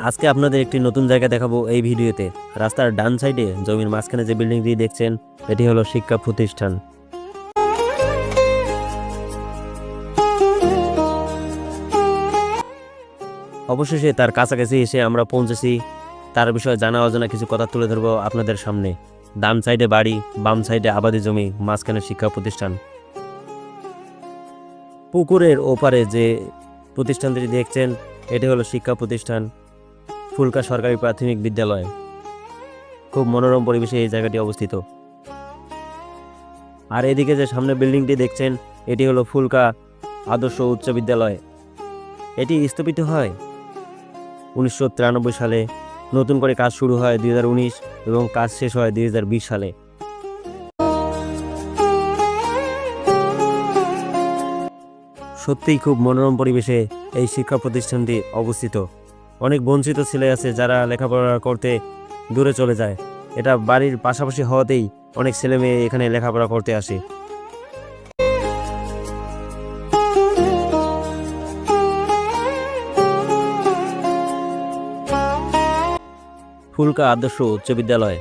আজকে আপনাদের একটি নতুন জায়গা দেখাবো এই ভিডিওতে। রাস্তার ডান সাইডে জমির মাঝখানে যে বিল্ডিংটি দেখছেন, এটি হলো শিক্ষা প্রতিষ্ঠান। অবশেষে তার কাছাকাছি এসে আমরা পৌঁছেছি। তার বিষয়ে জানা অজানা কিছু কথা তুলে ধরবো আপনাদের সামনে। ডান সাইডে বাড়ি, বাম সাইডে আবাদি জমি, মাঝখানে শিক্ষা প্রতিষ্ঠান। পুকুরের ওপারে যে প্রতিষ্ঠানটি দেখছেন, এটি হলো শিক্ষা প্রতিষ্ঠান ফুলকা সরকারি প্রাথমিক বিদ্যালয়। খুব মনোরম পরিবেশে এই জায়গাটি অবস্থিত। আর এদিকে যে সামনে বিল্ডিংটি দেখছেন, এটি হলো ফুলকা আদর্শ উচ্চ বিদ্যালয়। এটি স্থাপিত হয় 1993 সালে। নতুন করে কাজ শুরু হয় 2019 এবং কাজ শেষ হয় 2020 সালে। সত্যিই খুব মনোরম পরিবেশে এই শিক্ষা প্রতিষ্ঠানটি অবস্থিত। অনেক বঞ্চিত ছেলে আছে যারা লেখাপড়া করতে দূরে চলে যায়। এটা বাড়ির পাশাপাশি হওয়াতেই অনেক ছেলে মেয়ে এখানে লেখাপড়া করতে আসে। ফুলকা আদর্শ উচ্চ বিদ্যালয়,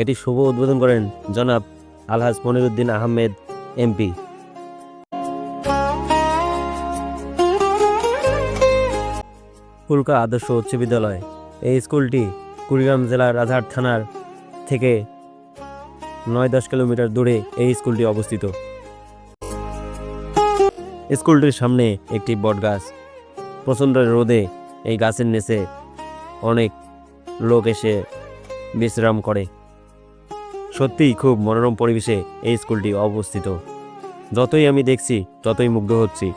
এটি শুভ উদ্বোধন করেন জনাব আলহাজ মনিরুদ্দিন আহমেদ এমপি। ফুলকা আদর্শ উচ্চ বিদ্যালয় এই স্কুলটি কুড়িগ্রাম জেলার রাজারহাট থানার থেকে 9-10 কিলোমিটার দূরে এই স্কুলটি অবস্থিত। স্কুলটির সামনে একটি বটগাছ। প্রচণ্ড রোদে এই গাছের নিচে অনেক লোক এসে বিশ্রাম করে। সত্যিই খুব মনোরম পরিবেশে এই স্কুলটি অবস্থিত। যতই আমি দেখছি ততই মুগ্ধ হচ্ছি।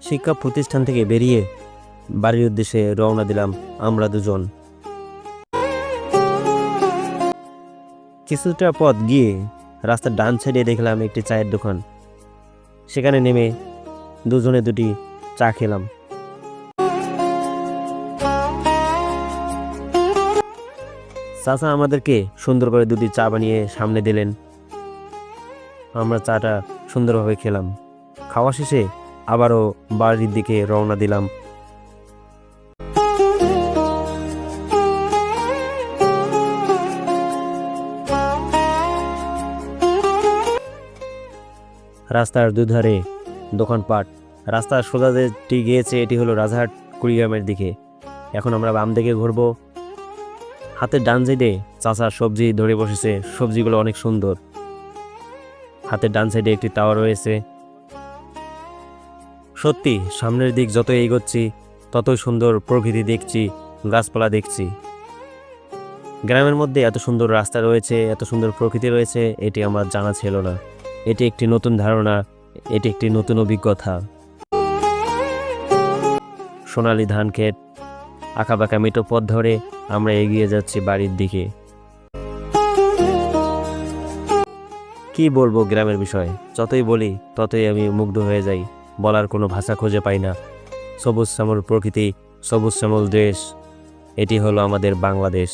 শিক্ষা প্রতিষ্ঠান থেকে বেরিয়ে বাড়ির উদ্দেশ্যে রওনা দিলাম আমরা দুজন। কিছুটা পথ গিয়ে রাস্তার ডান সাইডে দেখলাম একটি চায়ের দোকান। সেখানে নেমে দুজনে দুটি চা খেলাম। চাচা আমাদেরকে সুন্দর করে দুটি চা বানিয়ে সামনে দিলেন। আমরা চাটা সুন্দরভাবে খেলাম। খাওয়া শেষে আবারও বাড়ির দিকে রওনা দিলাম। রাস্তার দুধারে দোকানপাট। রাস্তার সোজা যেটি গিয়েছে এটি হলো রাজারহাট কুড়িগ্রামের দিকে। এখন আমরা বাম দিকে ঘুরবো। হাতের ডান সাইডে চাচা সবজি ধরে বসেছে। সবজিগুলো অনেক সুন্দর। হাতের ডান সাইডে একটি টাওয়ার রয়েছে। সত্যি সামনের দিক যত এগোচ্ছি ততই সুন্দর প্রকৃতি দেখছি, গাছপালা দেখছি। গ্রামের মধ্যে এত সুন্দর রাস্তা রয়েছে, এত সুন্দর প্রকৃতি রয়েছে, এটি আমার জানা ছিল না। এটি একটি নতুন ধারণা, এটি একটি নতুন অভিজ্ঞতা। সোনালী ধান ক্ষেত, আঁকাবাঁকা মেটো পথ ধরে আমরা এগিয়ে যাচ্ছি বাড়ির দিকে। কি বলবো গ্রামের বিষয়, যতই বলি ততই আমি মুগ্ধ হয়ে যাই। বলার কোনো ভাষা খুঁজে পাই না। সবুজ শ্যামল প্রকৃতি, সবুজ শ্যামল দেশ, এটি হলো আমাদের বাংলাদেশ।